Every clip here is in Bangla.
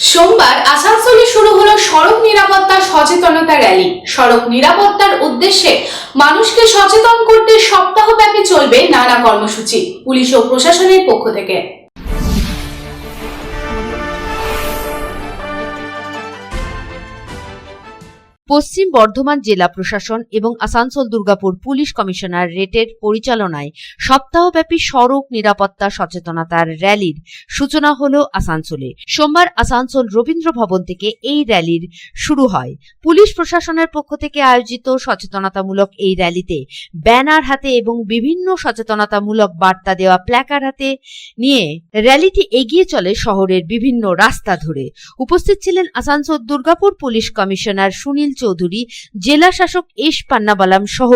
সোমবার আসানসোলে শুরু হলো সড়ক নিরাপত্তা সচেতনতা র্যালি। সড়ক নিরাপত্তার উদ্দেশ্যে মানুষকে সচেতন করতে সপ্তাহব্যাপী চলবে নানা কর্মসূচি পুলিশ ও প্রশাসনের পক্ষ থেকে। পশ্চিম বর্ধমান জেলা প্রশাসন এবং আসানসোল দুর্গাপুর পুলিশ কমিশনারেটের পরিচালনায় সপ্তাহব্যাপী সড়ক নিরাপত্তা সচেতনতার র্যালির সূচনা হলো আসানসোলে। সোমবার আসানসোল রবীন্দ্র ভবন থেকে এই র্যালির শুরু হয়। পুলিশ প্রশাসনের পক্ষ থেকে আয়োজিত সচেতনতামূলক এই র্যালিতে ব্যানার হাতে এবং বিভিন্ন সচেতনতামূলক বার্তা দেওয়া প্ল্যাকার্ড হাতে নিয়ে র্যালিটি এগিয়ে চলে শহরের বিভিন্ন রাস্তা ধরে। উপস্থিত ছিলেন আসানসোল দুর্গাপুর পুলিশ কমিশনার সুনীল চৌধুরী, জেলা শাসক এস পান্নাবালাম সহ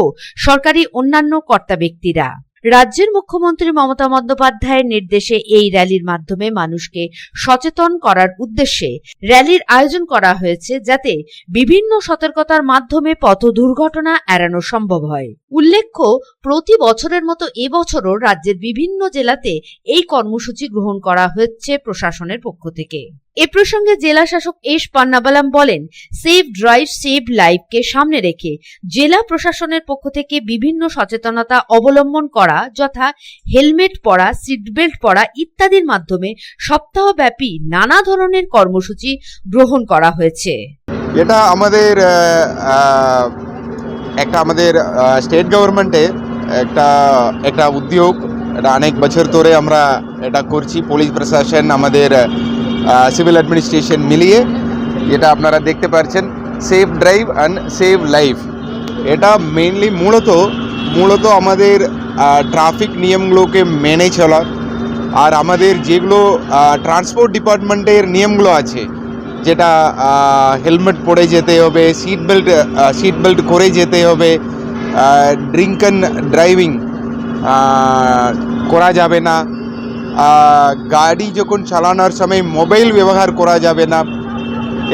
সরকারি অন্যান্য কর্তা ব্যক্তিরা। রাজ্যের মুখ্যমন্ত্রী মমতা বন্দ্যোপাধ্যায়ের নির্দেশে এই র্যালির মাধ্যমে মানুষকে সচেতন করার উদ্দেশ্যে র্যালির আয়োজন করা হয়েছে, যাতে বিভিন্ন সতর্কতার মাধ্যমে পথ দুর্ঘটনা এড়ানো সম্ভব হয়। উল্লেখ্য, প্রতি বছরের মতো এবছরও রাজ্যের বিভিন্ন জেলাতে এই কর্মসূচি গ্রহণ করা হচ্ছে প্রশাসনের পক্ষ থেকে। এ প্রসঙ্গে জেলা শাসক এস পান্নাবালাম বলেন, সেভ ড্রাইভ সেভ লাইফকে সামনে রেখে জেলা প্রশাসনের পক্ষ থেকে বিভিন্ন সচেতনতা অবলম্বন করা, যথা হেলমেট পরা, সিট বেল্ট পরা ইত্যাদির মাধ্যমে সপ্তাহব্যাপী নানা ধরনের কর্মসূচি গ্রহণ করা হয়েছে। এটা আমাদের স্টেট গভর্নমেন্টের একটা উদ্যোগ। এটা অনেক বছর ধরে আমরা এটা করছি, পুলিশ প্রশাসন আমাদের সিভিল অ্যাডমিনিস্ট্রেশন মিলিয়ে। এটা আপনারা দেখতে পাচ্ছেন, safe drive and save life. এটা মেইনলি মূলত আমাদের ট্রাফিক নিয়মগুলোকে মেনে চলা, আর আমাদের যেগুলো ট্রান্সপোর্ট ডিপার্টমেন্টের নিয়মগুলো আছে, যেটা হেলমেট পরে যেতে হবে, সিট বেল্ট করে যেতে হবে, ড্রিঙ্ক অ্যান্ড ড্রাইভিং করা যাবে না, গাড়ি যখন চালানোর সময় মোবাইল ব্যবহার করা যাবে না।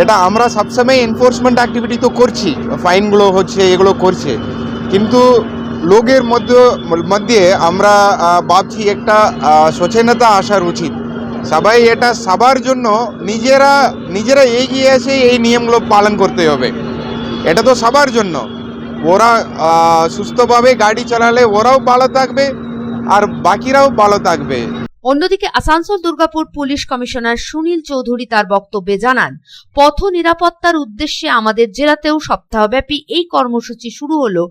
এটা আমরা সবসময় এনফোর্সমেন্ট অ্যাক্টিভিটি তো করছি, ফাইনগুলো হচ্ছে, এগুলো করছে, কিন্তু লোকের মধ্যে আমরা ভাবছি একটা সচেতনতা আসার উচিত। সবাই এটা সবার জন্য নিজেরা এগিয়ে এসে এই নিয়মগুলো পালন করতে হবে। এটা তো সবার জন্য। ওরা সুস্থভাবে গাড়ি চালালে ওরাও ভালো থাকবে আর বাকিরাও ভালো থাকবে। অন্যদিকে আসানসোল দুর্গাপুর পুলিশ কমিশনার সুনীল চৌধুরী তার বক্তব্যে জানান, পথ নিরাপত্তার উদ্দেশ্যে আমাদের জেলাতেও সপ্তাহব্যাপী এই কর্মসূচি শুরু হলো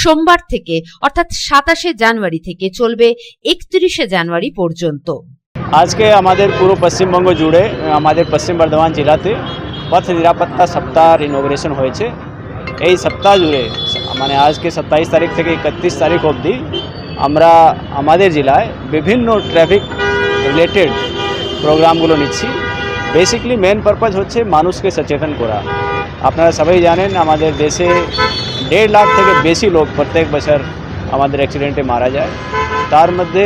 সোমবার থেকে, অর্থাৎ 27শে জানুয়ারি থেকে চলবে 31শে জানুয়ারি পর্যন্ত। আজকে আমাদের পুরো পশ্চিমবঙ্গ জুড়ে আমাদের পশ্চিম বর্ধমান জেলাতে পথ নিরাপত্তা সপ্তাহের ইনোগ্রেশন হয়েছে। এই সপ্তাহ জুড়ে মানে আজকে 27 তারিখ থেকে 31 তারিখ অবধি আমরা আমাদের জেলায় বিভিন্ন ট্রাফিক রিলেটেড প্রোগ্রামগুলো নিচ্ছি। বেসিকলি মেন পারপাস হচ্ছে মানুষকে সচেতন করা। আপনারা সবাই জানেন, আমাদের দেশে 1.5 লাখ থেকে বেশি লোক প্রত্যেক বছর আমাদের অ্যাক্সিডেন্টে মারা যায়। তার মধ্যে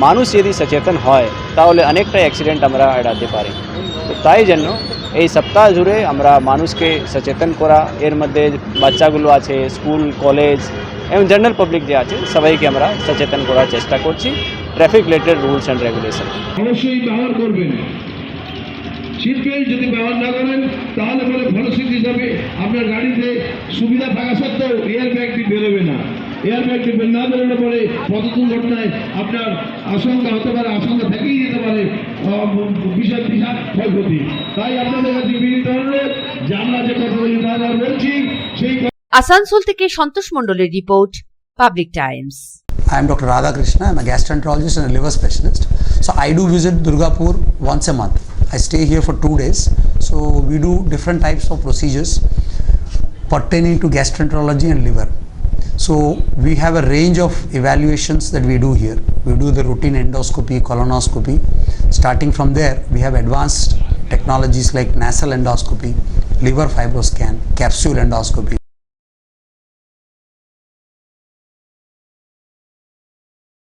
মানুষ যদি সচেতন হয় তাহলে অনেকটা অ্যাক্সিডেন্ট আমরা এড়াতে পারি। তো তাই জন্য এই সপ্তাহ জুড়ে আমরা মানুষকে সচেতন করা, এর মধ্যে বাচ্চাগুলো আছে, স্কুল কলেজ এবং জেনারেল পাবলিক যে আছে সবাইকে আমরা সচেতন করার চেষ্টা করছি traffic related rules and regulation. অবশ্যই ব্যবহার করবেন। সিট বেল্ট যদি ব্যবহার না করেন তাহলে পরে ফলশ্রুতি হিসাবে আপনার গাড়িতে সুবিধা থাকা সত্ত্বেও এয়ার ব্যাগটি বেরোবে না। এয়ার ব্যাগটি না বেরোলে পরে পথ দুর্ঘটনায় আপনার আশঙ্কা হতে পারে, আশঙ্কা থেকেই যেতে পারে বিশাল ক্ষয়ক্ষতি। তাই আপনাদের কাছে বিনীত অনুরোধ যে আমরা যে কথাগুলি বারবার বলছি সেই। আসানসোল থেকে সন্তোষ মণ্ডলের report, public Times. I am Dr. Radha Krishna. I am a gastroenterologist and a liver specialist. So I do visit Durgapur once a month. I stay here for 2 days. So we do different types of procedures pertaining to gastroenterology and liver. So we have a range of evaluations that we do here. We do the routine endoscopy, colonoscopy. Starting from there, we have advanced technologies like nasal endoscopy, liver fibroscan, capsule endoscopy.